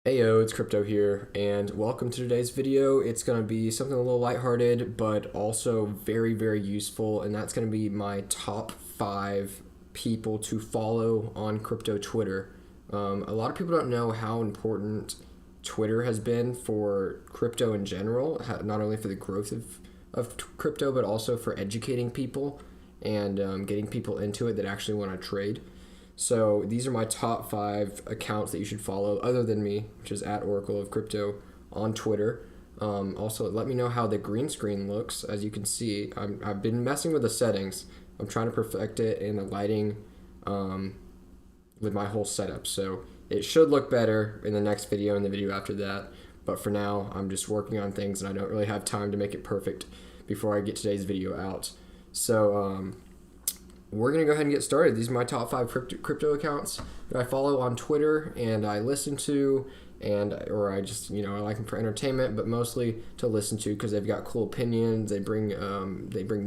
Heyo, it's Crypto here, and welcome to today's video. It's going to be something a little lighthearted, but also very, very useful, and that's going to be my top 5 people to follow on crypto Twitter. A lot of people don't know how important Twitter has been for crypto in general, not only for the growth of crypto, but also for educating people and getting people into it that actually want to trade. So these are my top 5 accounts that you should follow, other than me, which is at Oracle of Crypto on Twitter. Also, let me know how the green screen looks. As you can see, I've been messing with the settings. I'm trying to perfect it in the lighting with my whole setup. So it should look better in the next video and the video after that. But for now, I'm just working on things, and I don't really have time to make it perfect before I get today's video out. So we're going to go ahead and get started. These are my top 5 crypto accounts that I follow on Twitter and I listen to, or I just, I like them for entertainment, but mostly to listen to because they've got cool opinions. They bring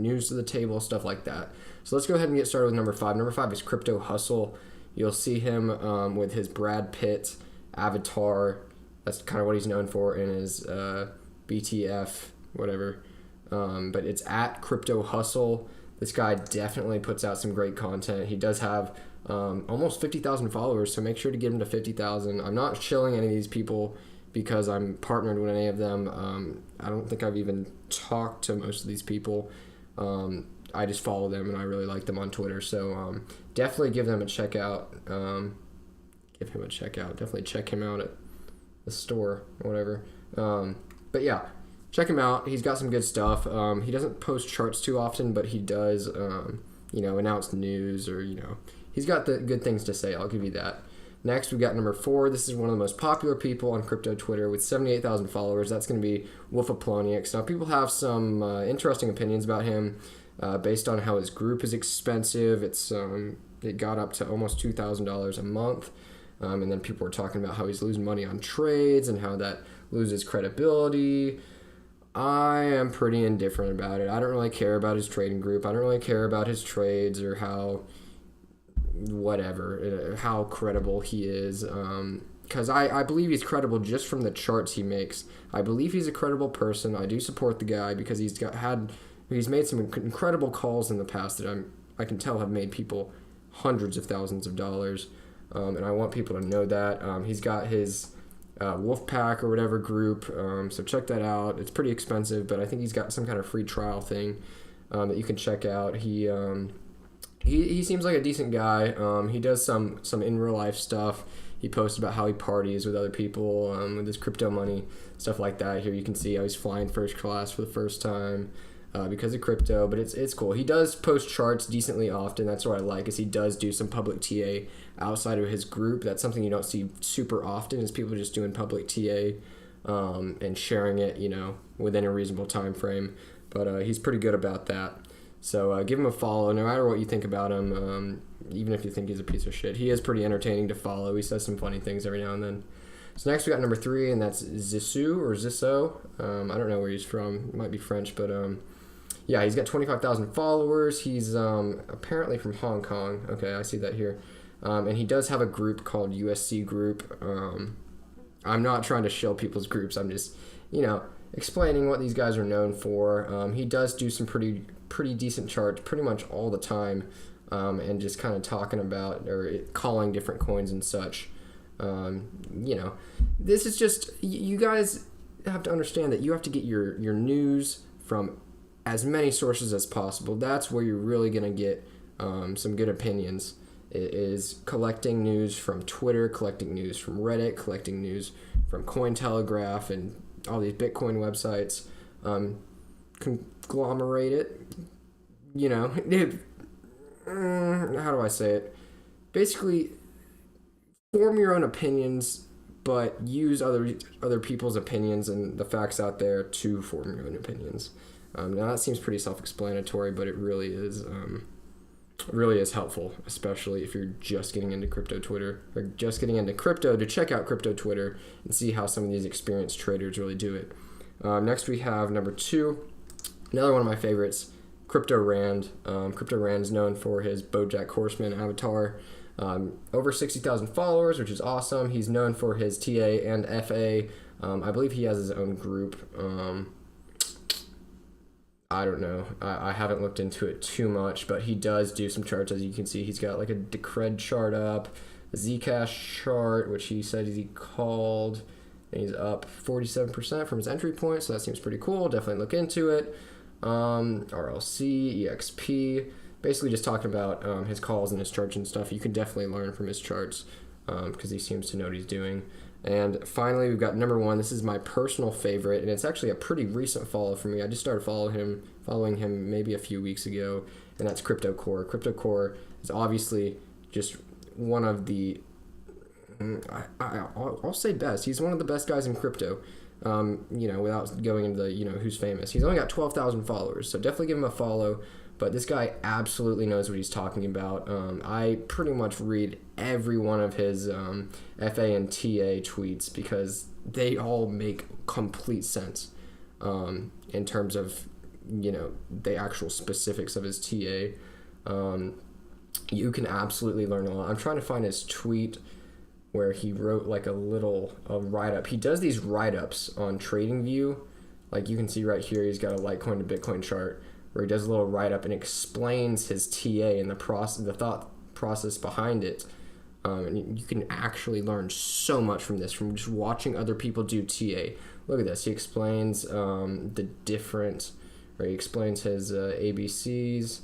news to the table, stuff like that. So let's go ahead and get started with number 5. Number 5 is Crypto Hustle. You'll see him with his Brad Pitt avatar. That's kind of what he's known for in his BTF, whatever. But it's at Crypto Hustle. This guy definitely puts out some great content. He does have almost 50,000 followers, so make sure to get him to 50,000. I'm not shilling any of these people because I'm partnered with any of them. I don't think I've even talked to most of these people. I just follow them, and I really like them on Twitter. So definitely give them a check out. Give him a check out. Definitely check him out at the store or whatever. But yeah. Check him out. He's got some good stuff. He doesn't post charts too often, but he does, announce news or, he's got the good things to say. I'll give you that. Next, we've got number 4. This is one of the most popular people on crypto Twitter with 78,000 followers. That's going to be Wolf of Poloniex. Now, people have some interesting opinions about him based on how his group is expensive. It got up to almost $2,000 a month. And then people were talking about how he's losing money on trades and how that loses credibility. I am pretty indifferent about it. I don't really care about his trading group. I don't really care about his trades or how credible he is. Because I believe he's credible just from the charts he makes. I believe he's a credible person. I do support the guy because he's made some incredible calls in the past that I can tell have made people hundreds of thousands of dollars. And I want people to know that. He's got his Wolfpack or whatever group, so check that out. It's pretty expensive, but I think he's got some kind of free trial thing that you can check out. He seems like a decent guy. He does some in real life stuff. He posts about how he parties with other people with his crypto money, stuff like that. Here you can see how he's flying first class for the first time because of crypto, but it's cool. He does post charts decently often. That's what I like, is he does do some public TA outside of his group. That's something you don't see super often, is people just doing public TA and sharing it, within a reasonable time frame. But he's pretty good about that. So give him a follow, no matter what you think about him, even if you think he's a piece of shit. He is pretty entertaining to follow. He says some funny things every now and then. So next we got number 3, and that's Zissou or Zisso. I don't know where he's from. He might be French, but yeah, he's got 25,000 followers. He's apparently from Hong Kong. Okay, I see that here. And he does have a group called USC Group. I'm not trying to shill people's groups. I'm just, explaining what these guys are known for. He does do some pretty decent charts pretty much all the time, and just kind of talking about or calling different coins and such. This is just, you guys have to understand that you have to get your news from as many sources as possible. That's where you're really going to get some good opinions. It is collecting news from Twitter, collecting news from Reddit, collecting news from Cointelegraph and all these Bitcoin websites. Conglomerate it. How do I say it? Basically, form your own opinions, but use other people's opinions and the facts out there to form your own opinions. Now that seems pretty self-explanatory, but it really is helpful, especially if you're just getting into crypto Twitter or just getting into crypto, to check out crypto Twitter and see how some of these experienced traders really do it. Next we have number 2, another one of my favorites, Crypto Rand. Crypto Rand's known for his BoJack Horseman avatar. Over 60,000 followers, which is awesome. He's known for his TA and FA. I believe he has his own group. I don't know. I haven't looked into it too much, but he does do some charts. As you can see, he's got like a Decred chart up, a Zcash chart, which he said he called, and he's up 47% from his entry point, so that seems pretty cool. Definitely look into it. RLC, EXP, basically just talking about his calls and his charts and stuff. You can definitely learn from his charts because he seems to know what he's doing. And finally, we've got number 1. This is my personal favorite, and it's actually a pretty recent follow for me. I just started following him maybe a few weeks ago, and that's CryptoCore. CryptoCore is obviously just one of the, I'll say best. He's one of the best guys in crypto, without going into the, who's famous. He's only got 12,000 followers, so definitely give him a follow. But this guy absolutely knows what he's talking about. I pretty much read every one of his FA and TA tweets because they all make complete sense in terms of, the actual specifics of his TA. You can absolutely learn a lot. I'm trying to find his tweet where he wrote like a write-up. He does these write-ups on TradingView. Like you can see right here, he's got a Litecoin to Bitcoin chart where he does a little write-up and explains his TA and the thought process behind it. And you can actually learn so much from this, from just watching other people do TA. Look at this. He explains the different, he explains his ABCs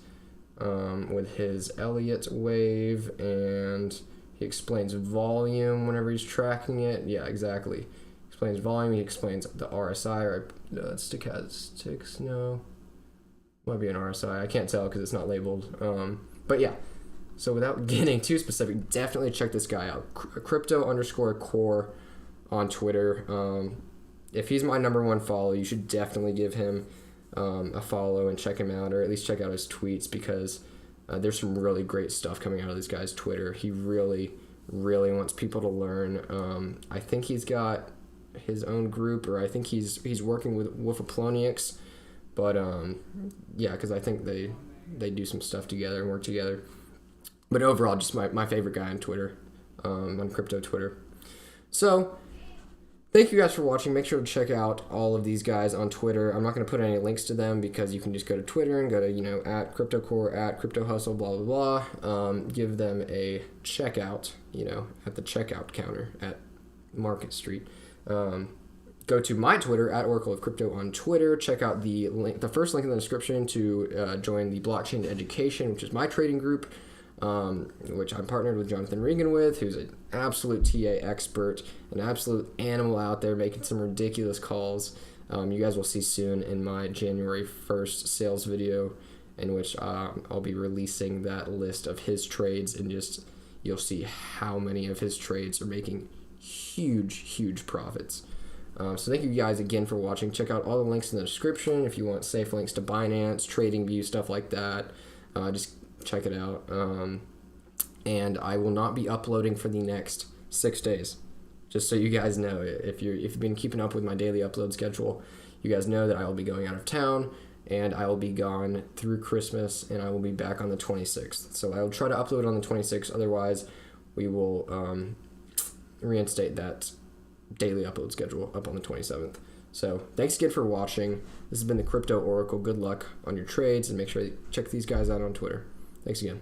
with his Elliott wave, and he explains volume whenever he's tracking it. Yeah, exactly. He explains volume. He explains the RSI, or stochastics. No. Might be an RSI. I can't tell because it's not labeled. But yeah. So without getting too specific, definitely check this guy out. Crypto_core on Twitter. If he's my number 1 follow, you should definitely give him a follow and check him out, or at least check out his tweets, because there's some really great stuff coming out of this guy's Twitter. He really, really wants people to learn. I think he's got his own group, or I think he's working with Wolfapolonics. But yeah, because I think they do some stuff together and work together. But overall, just my favorite guy on Twitter, on crypto Twitter. So thank you guys for watching. Make sure to check out all of these guys on Twitter. I'm not going to put any links to them because you can just go to Twitter and go to, at CryptoCore, at CryptoHustle, blah, blah, blah. Give them a checkout, at the checkout counter at Market Street. Go to my Twitter, at Oracle of Crypto on Twitter. Check out the first link in the description to join the Blockchain Education, which is my trading group, which I'm partnered with Jonathan Regan with, who's an absolute TA expert, an absolute animal out there making some ridiculous calls. You guys will see soon in my January 1st sales video, in which I'll be releasing that list of his trades, and just you'll see how many of his trades are making huge, huge profits. So thank you guys again for watching. Check out all the links in the description if you want safe links to Binance, TradingView, stuff like that. Just check it out. And I will not be uploading for the next 6 days. Just so you guys know, if you've been keeping up with my daily upload schedule, you guys know that I will be going out of town, and I will be gone through Christmas, and I will be back on the 26th. So I will try to upload on the 26th. Otherwise, we will reinstate that daily upload schedule up on the 27th. So thanks again for watching. This has been the Crypto Oracle. Good luck on your trades, and make sure you check these guys out on Twitter. Thanks again.